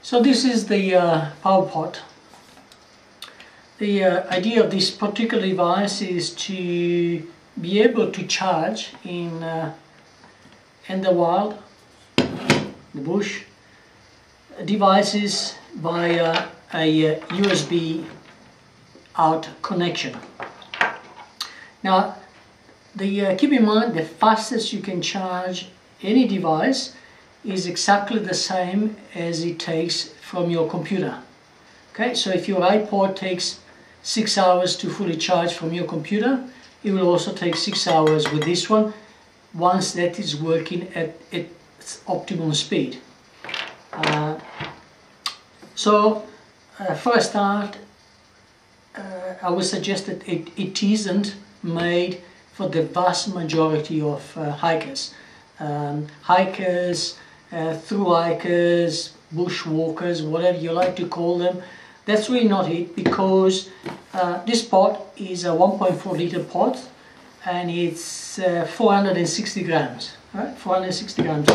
So this is the power pot. The idea of this particular device is to be able to charge in the wild, the bush, devices via a USB out connection. Now, keep in mind the fastest you can charge any device is exactly the same as it takes from your computer. Okay, so if your iPod takes 6 hours to fully charge from your computer, it will also take 6 hours with this one once that is working at its optimum speed. For a start, I would suggest that it isn't made for the vast majority of hikers. Hikers, through hikers, bushwalkers, whatever you like to call them, that's really not it, because this pot is a 1.4 liter pot and it's 460 grams, right? 460 grams.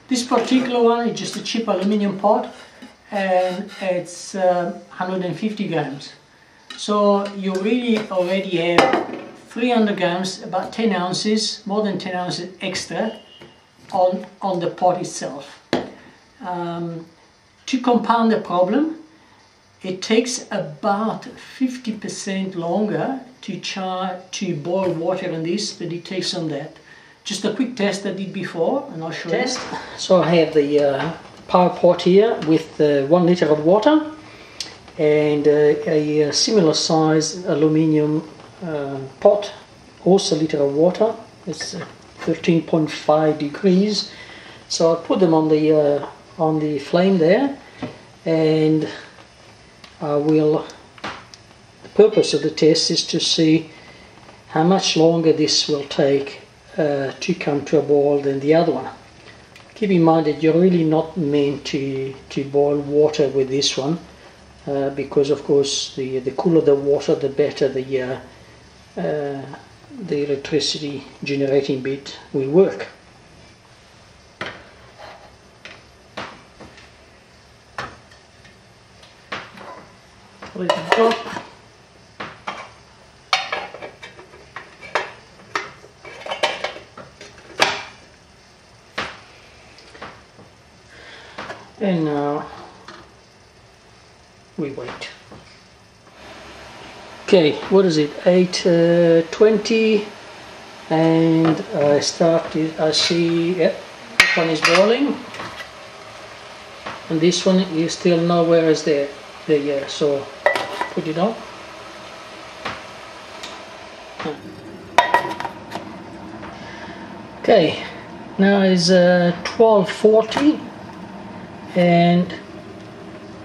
This particular one is just a cheap aluminum pot and it's 150 grams. So you really already have 300 grams, about 10 ounces, more than 10 ounces extra on the pot itself. To compound the problem, it takes about 50% longer to boil water on this than it takes on that. Just a quick test I did before, and I'll show you. So I have the power pot here with 1 liter of water and a similar size aluminium pot, also a liter of water. It's 13.5 degrees. So I put them on the flame there, and the purpose of the test is to see how much longer this will take to come to a boil than the other one. Keep in mind that you're really not meant to boil water with this one, because of course the cooler the water, the better the electricity generating bit will work. Let it drop. And now we wait. Okay, what is it? 8:20, and I see, yep, that one is boiling, and this one is still nowhere as there. So put it on. Okay, now it's 12:40 and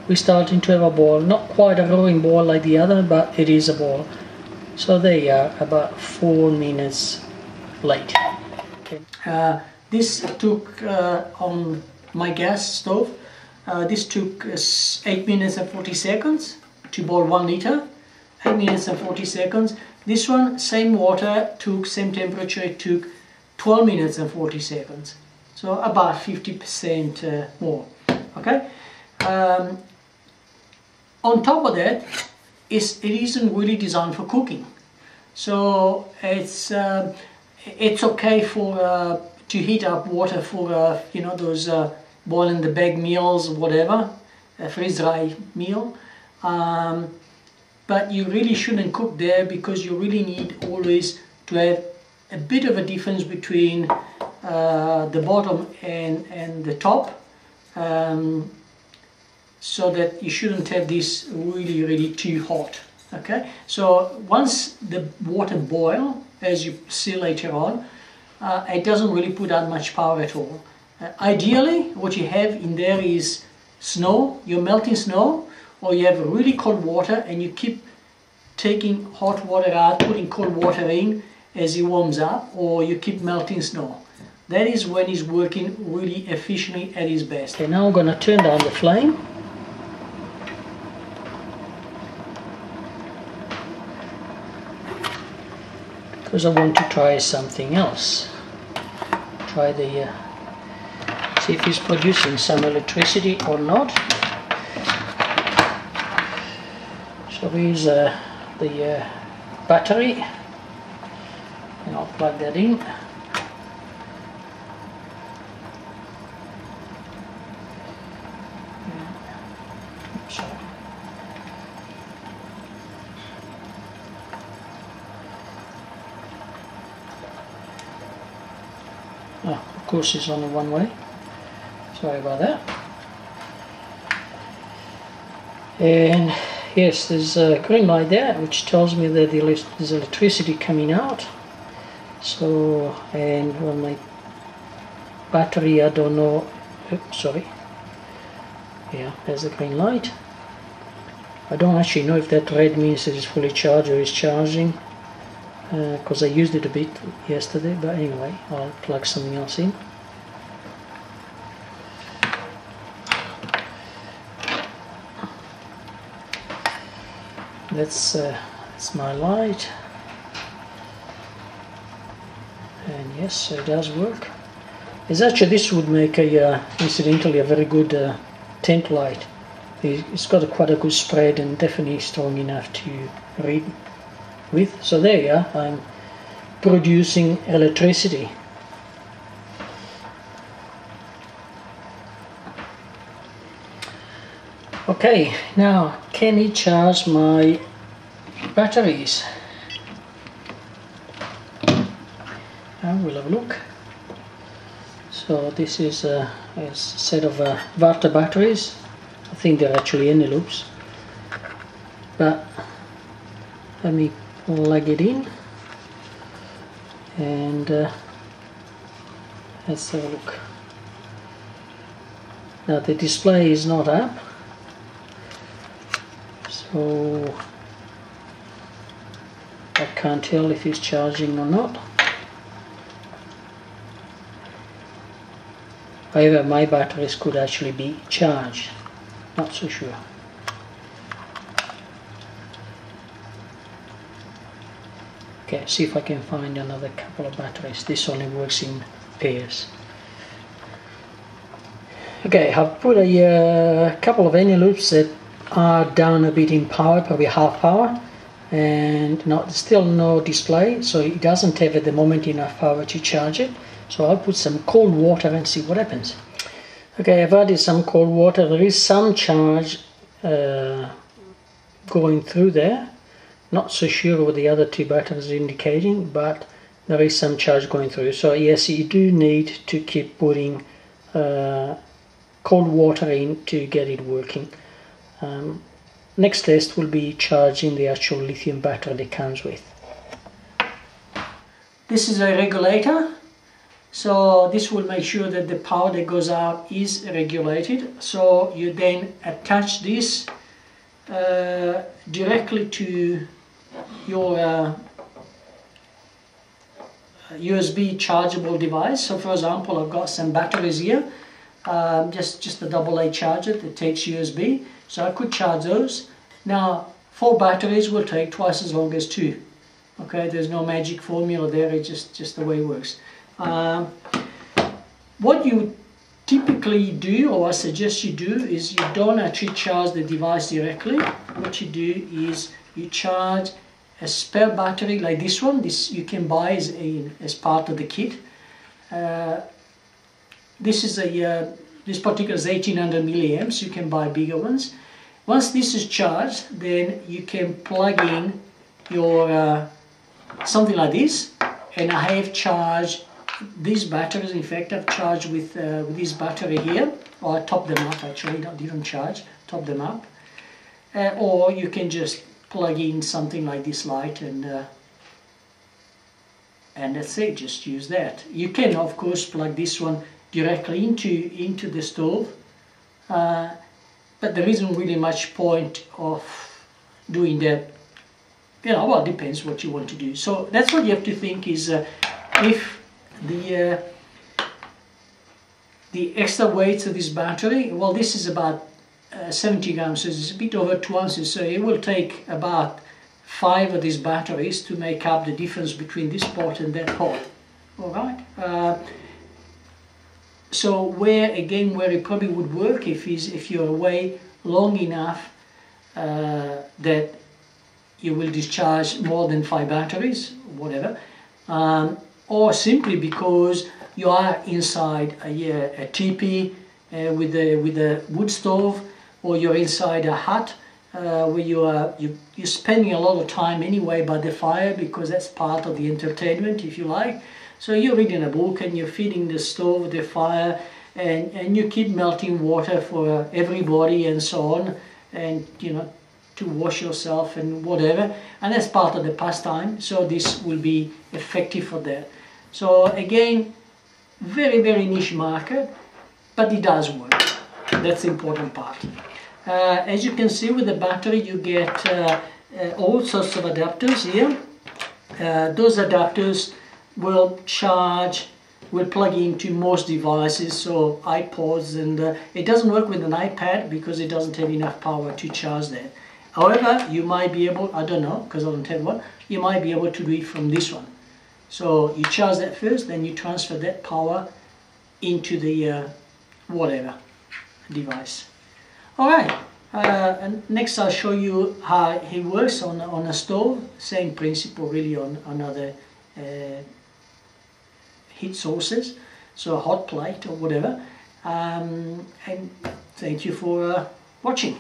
we're starting to have a boil. Not quite a rolling boil like the other, but it is a boil. So there you are, about 4 minutes late. Okay. This took on my gas stove. This took 8 minutes and 40 seconds to boil 1 liter. 8 minutes and 40 seconds. This one, same water, same temperature, it took 12 minutes and 40 seconds. So about 50% more. Okay. On top of that, it isn't really designed for cooking. So it's okay for to heat up water for you know, those boil in the bag meals, whatever, a freeze dry meal. But you really shouldn't cook there, because you really need always to have a bit of a difference between the bottom and the top, so that you shouldn't have this really too hot. Okay, so once the water boils, as you see later on, it doesn't really put out much power at all. Ideally, what you have in there is snow, you're melting snow, or you have really cold water and you keep taking hot water out, putting cold water in as it warms up, or you keep melting snow. That is when it's working really efficiently at its best. Okay, now I'm going to turn down the flame. Because I want to try something else. Try see if it's producing some electricity or not. So here's the battery, and I'll plug that in. Sorry. Oh, of course it's only one way, sorry about that. And yes, there's a green light there which tells me that there's electricity coming out. So, and on my battery I don't know, oops, sorry, yeah, there's a green light. I don't actually know if that red means it is fully charged or is charging, because I used it a bit yesterday, but anyway, I'll plug something else in. That's my light, and yes, so it does work. It's actually, this would make incidentally a very good tent light. It's got quite a good spread and definitely strong enough to read with. So there you are, I'm producing electricity. Okay, now can it charge my batteries? We'll have a look. So this is a set of Varta batteries. I think they're actually any loops, but let me plug it in and let's have a look. Now the display is not up, so I can't tell if it's charging or not. However, my batteries could actually be charged, not so sure. Okay, see if I can find another couple of batteries. This only works in pairs. Okay, I've put a couple of any loops that are down a bit in power, probably half power, and still no display, so it doesn't have at the moment enough power to charge it. So I'll put some cold water and see what happens. Okay, I've added some cold water. There is some charge going through there. Not so sure what the other two batteries are indicating, but there is some charge going through. So yes, you do need to keep putting cold water in to get it working. Next test will be charging the actual lithium battery that comes with. This is a regulator. So this will make sure that the power that goes out is regulated. So you then attach this directly to your USB chargeable device. So for example, I've got some batteries here, just a AA charger that takes USB. So I could charge those. Now 4 batteries will take twice as long as 2. Okay, there's no magic formula there, it's just the way it works. What you typically do, or I suggest you do, is you don't actually charge the device directly. What you do is you charge a spare battery like this one. This you can buy as part of the kit. This particular is 1800 milliamps. You can buy bigger ones. Once this is charged, then you can plug in your something like this, and I have charged these batteries. In fact, I've charged with this battery here, or I topped them up actually, I didn't charge, top them up. Or you can just plug in something like this light and that's it, just use that. You can of course plug this one directly into the stove, but there isn't really much point of doing that. You know, well, it depends what you want to do. So that's what you have to think is if the extra weight of this battery, well, this is about 70 grams, so it's a bit over 2 ounces, so it will take about 5 of these batteries to make up the difference between this pot and that pot. Alright? So where it probably would work if you're away long enough that you will discharge more than 5 batteries, whatever, or simply because you are inside a teepee with a wood stove, or you're inside a hut where you're spending a lot of time anyway by the fire, because that's part of the entertainment, if you like. So you're reading a book and you're feeding the stove, the fire, and you keep melting water for everybody and so on, and you know, to wash yourself and whatever, and that's part of the pastime. So this will be effective for that. So again, very, very niche market, but it does work. That's the important part. As you can see with the battery, you get all sorts of adapters here. Those adapters will charge, will plug into most devices, so iPods, and it doesn't work with an iPad because it doesn't have enough power to charge that. However, you might be able, I don't know because I don't have one, you might be able to do it from this one. So you charge that first, then you transfer that power into the whatever device. Alright, and next I'll show you how it works on a stove. Same principle really on other heat sources, so a hot plate or whatever. And thank you for watching.